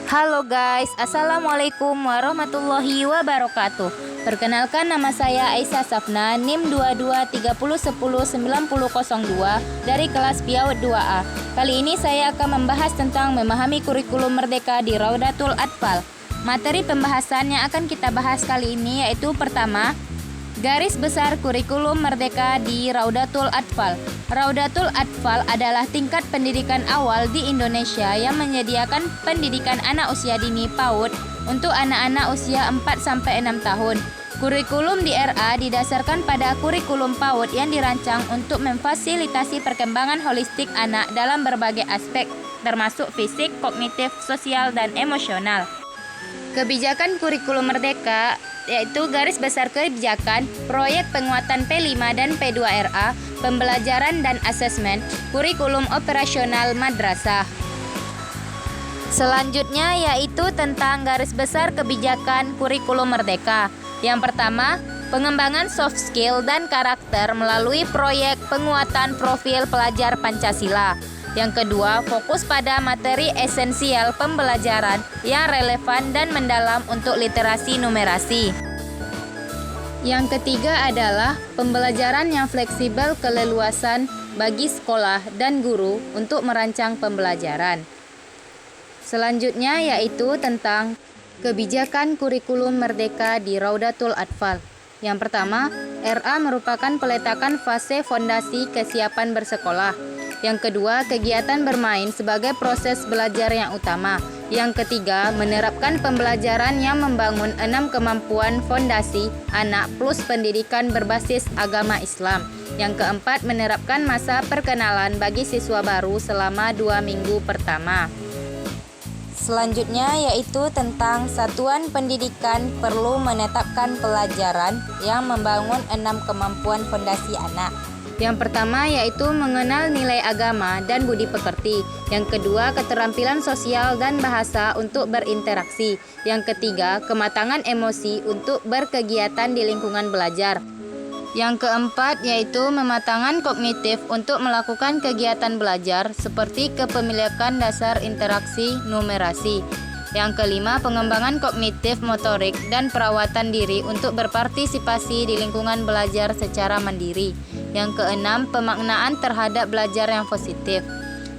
Halo guys, Assalamualaikum warahmatullahi wabarakatuh. Perkenalkan, nama saya Aisyah Safna, NIM 2230109002 dari kelas PIAUD 2A. Kali ini saya akan membahas tentang memahami kurikulum merdeka di Raudatul Atfal. Materi pembahasan yang akan kita bahas kali ini yaitu pertama, garis besar kurikulum merdeka di Raudatul Atfal. Raudatul Atfal adalah tingkat pendidikan awal di Indonesia yang menyediakan pendidikan anak usia dini PAUD untuk anak-anak usia 4-6 tahun. Kurikulum di RA didasarkan pada kurikulum PAUD yang dirancang untuk memfasilitasi perkembangan holistik anak dalam berbagai aspek, termasuk fisik, kognitif, sosial, dan emosional. Kebijakan kurikulum merdeka yaitu garis besar kebijakan, proyek penguatan P5 dan P2 RA, pembelajaran dan asesmen, kurikulum operasional madrasah. Selanjutnya yaitu tentang garis besar kebijakan kurikulum merdeka. Yang pertama, pengembangan soft skill dan karakter melalui proyek penguatan profil pelajar Pancasila. Yang kedua, fokus pada materi esensial pembelajaran yang relevan dan mendalam untuk literasi numerasi. Yang ketiga adalah pembelajaran yang fleksibel keleluasan bagi sekolah dan guru untuk merancang pembelajaran. Selanjutnya yaitu tentang kebijakan kurikulum merdeka di Raudatul Atfal. Yang pertama, RA merupakan peletakan fase fondasi kesiapan bersekolah. Yang kedua, kegiatan bermain sebagai proses belajar yang utama. Yang ketiga, menerapkan pembelajaran yang membangun 6 kemampuan fondasi anak plus pendidikan berbasis agama Islam. Yang keempat, menerapkan masa perkenalan bagi siswa baru selama 2 minggu pertama. Selanjutnya yaitu tentang satuan pendidikan perlu menetapkan pelajaran yang membangun 6 kemampuan fondasi anak. Yang pertama yaitu mengenal nilai agama dan budi pekerti. Yang kedua, keterampilan sosial dan bahasa untuk berinteraksi. Yang ketiga, kematangan emosi untuk berkegiatan di lingkungan belajar. Yang keempat yaitu mematangan kognitif untuk melakukan kegiatan belajar seperti kepemilikan dasar interaksi numerasi. Yang kelima, pengembangan kognitif motorik dan perawatan diri untuk berpartisipasi di lingkungan belajar secara mandiri. Yang keenam, pemaknaan terhadap belajar yang positif.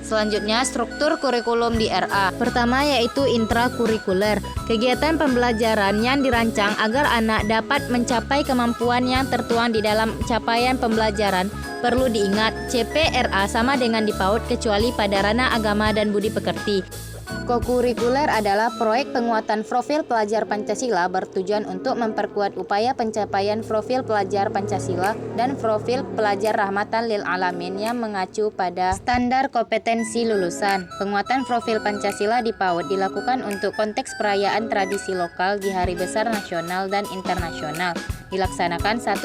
Selanjutnya, struktur kurikulum di RA. Pertama yaitu intrakurikuler, kegiatan pembelajaran yang dirancang agar anak dapat mencapai kemampuan yang tertuang di dalam capaian pembelajaran. Perlu diingat, CPRA sama dengan di PAUD kecuali pada ranah agama dan budi pekerti. Kokurikuler adalah proyek penguatan profil pelajar Pancasila bertujuan untuk memperkuat upaya pencapaian profil pelajar Pancasila dan profil pelajar rahmatan lil alamin yang mengacu pada standar kompetensi lulusan. Penguatan profil Pancasila di PAUD dilakukan untuk konteks perayaan tradisi lokal di hari besar nasional dan internasional. Dilaksanakan 1-2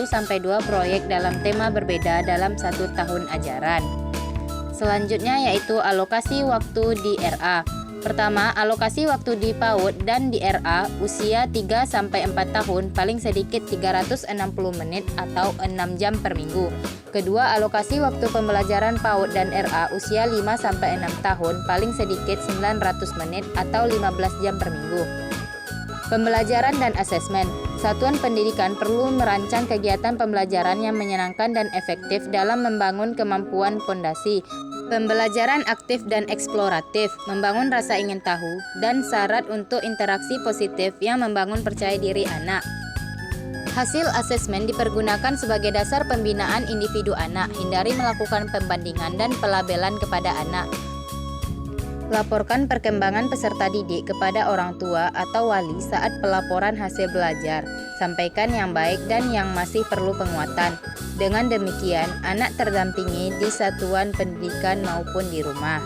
proyek dalam tema berbeda dalam 1 tahun ajaran. Selanjutnya yaitu alokasi waktu di RA. Pertama, alokasi waktu di PAUD dan di RA usia 3-4 tahun paling sedikit 360 menit atau 6 jam per minggu. Kedua, alokasi waktu pembelajaran PAUD dan RA usia 5-6 tahun paling sedikit 900 menit atau 15 jam per minggu. Pembelajaran dan asesmen. Satuan pendidikan perlu merancang kegiatan pembelajaran yang menyenangkan dan efektif dalam membangun kemampuan fondasi. Pembelajaran aktif dan eksploratif, membangun rasa ingin tahu, dan syarat untuk interaksi positif yang membangun percaya diri anak. Hasil asesmen dipergunakan sebagai dasar pembinaan individu anak, hindari melakukan pembandingan dan pelabelan kepada anak. Laporkan perkembangan peserta didik kepada orang tua atau wali saat pelaporan hasil belajar. Sampaikan yang baik dan yang masih perlu penguatan. Dengan demikian, anak terdampingi di satuan pendidikan maupun di rumah.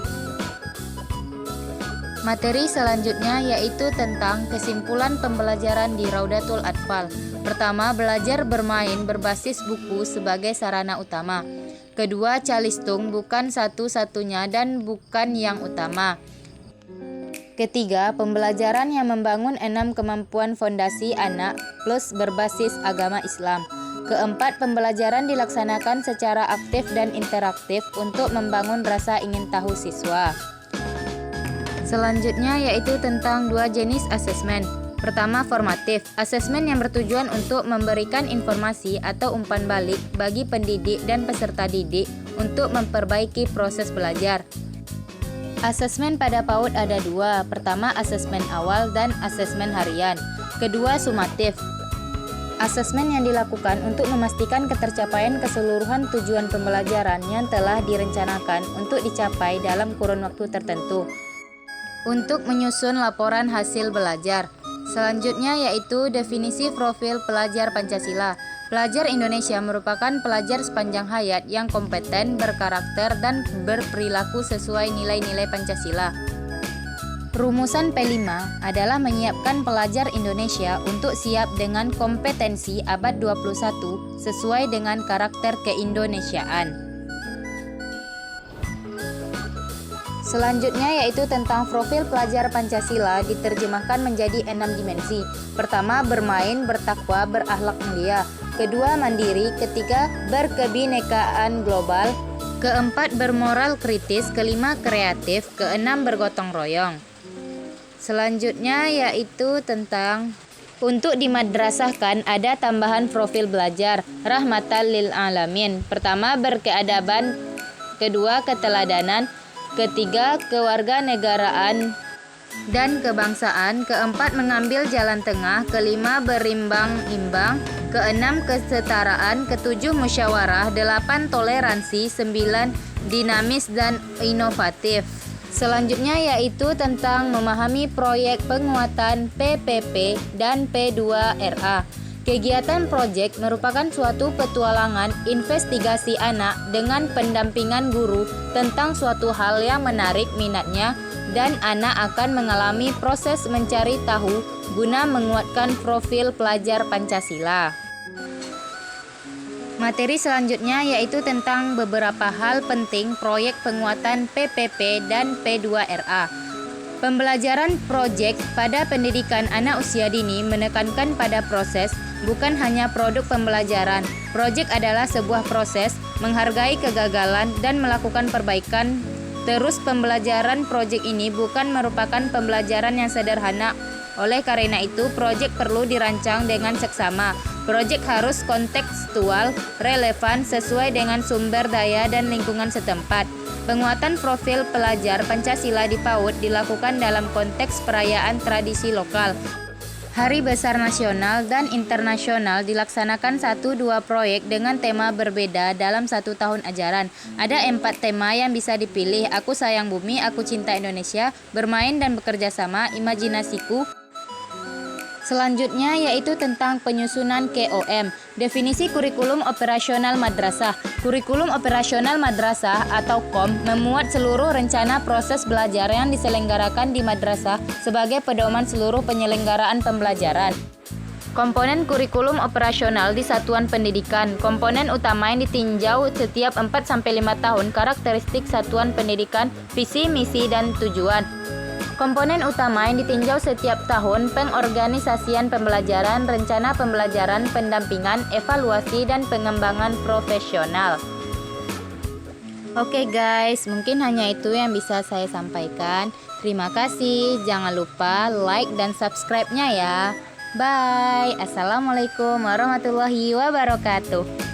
Materi selanjutnya yaitu tentang kesimpulan pembelajaran di Raudatul Atfal. Pertama, belajar bermain berbasis buku sebagai sarana utama. Kedua, calistung bukan satu-satunya dan bukan yang utama. Ketiga, pembelajaran yang membangun 6 kemampuan fondasi anak plus berbasis agama Islam. Keempat, pembelajaran dilaksanakan secara aktif dan interaktif untuk membangun rasa ingin tahu siswa. Selanjutnya yaitu tentang dua jenis asesmen. Pertama, formatif, asesmen yang bertujuan untuk memberikan informasi atau umpan balik bagi pendidik dan peserta didik untuk memperbaiki proses belajar. Asesmen pada PAUD ada dua, pertama asesmen awal dan asesmen harian. Kedua, sumatif, asesmen yang dilakukan untuk memastikan ketercapaian keseluruhan tujuan pembelajaran yang telah direncanakan untuk dicapai dalam kurun waktu tertentu. Untuk menyusun laporan hasil belajar. Selanjutnya yaitu definisi profil pelajar Pancasila. Pelajar Indonesia merupakan pelajar sepanjang hayat yang kompeten, berkarakter, dan berperilaku sesuai nilai-nilai Pancasila. Rumusan P5 adalah menyiapkan pelajar Indonesia untuk siap dengan kompetensi abad 21 sesuai dengan karakter keindonesiaan. Selanjutnya yaitu tentang profil pelajar Pancasila diterjemahkan menjadi 6 dimensi. Pertama, bermain, bertakwa, berakhlak mulia. Kedua, mandiri. Ketiga, berkebinekaan global. Keempat, bermoral kritis. Kelima, kreatif. Keenam, bergotong royong. Selanjutnya yaitu tentang untuk dimadrasahkan ada tambahan profil belajar rahmatan lil alamin. Pertama, berkeadaban. Kedua, keteladanan. Ketiga, kewarganegaraan dan kebangsaan. Keempat, mengambil jalan tengah. Kelima, berimbang-imbang. Keenam, kesetaraan. Ketujuh, musyawarah. Delapan, toleransi. Sembilan, dinamis dan inovatif. Selanjutnya yaitu tentang memahami proyek penguatan PPP dan P2RA. Kegiatan proyek merupakan suatu petualangan investigasi anak dengan pendampingan guru tentang suatu hal yang menarik minatnya dan anak akan mengalami proses mencari tahu guna menguatkan profil pelajar Pancasila. Materi selanjutnya yaitu tentang beberapa hal penting proyek penguatan PPP dan P2RA. Pembelajaran proyek pada pendidikan anak usia dini menekankan pada proses, bukan hanya produk pembelajaran. Proyek adalah sebuah proses, menghargai kegagalan dan melakukan perbaikan. Terus pembelajaran proyek ini bukan merupakan pembelajaran yang sederhana. Oleh karena itu, proyek perlu dirancang dengan seksama. Proyek harus kontekstual, relevan, sesuai dengan sumber daya dan lingkungan setempat. Penguatan profil pelajar Pancasila di PAUD dilakukan dalam konteks perayaan tradisi lokal. Hari Besar Nasional dan Internasional dilaksanakan 1-2 proyek dengan tema berbeda dalam 1 tahun ajaran. Ada 4 tema yang bisa dipilih: Aku Sayang Bumi, Aku Cinta Indonesia, Bermain dan Bekerja Sama, Imajinasiku. Selanjutnya yaitu tentang penyusunan KOM. Definisi kurikulum operasional madrasah. Kurikulum operasional madrasah atau KOM memuat seluruh rencana proses belajar yang diselenggarakan di madrasah sebagai pedoman seluruh penyelenggaraan pembelajaran. Komponen kurikulum operasional di satuan pendidikan. Komponen utama yang ditinjau setiap 4-5 tahun, karakteristik satuan pendidikan, visi, misi, dan tujuan. Komponen utama yang ditinjau setiap tahun, pengorganisasian pembelajaran, rencana pembelajaran, pendampingan, evaluasi, dan pengembangan profesional. Oke guys, mungkin hanya itu yang bisa saya sampaikan. Terima kasih, jangan lupa like dan subscribe-nya ya. Bye, Assalamualaikum warahmatullahi wabarakatuh.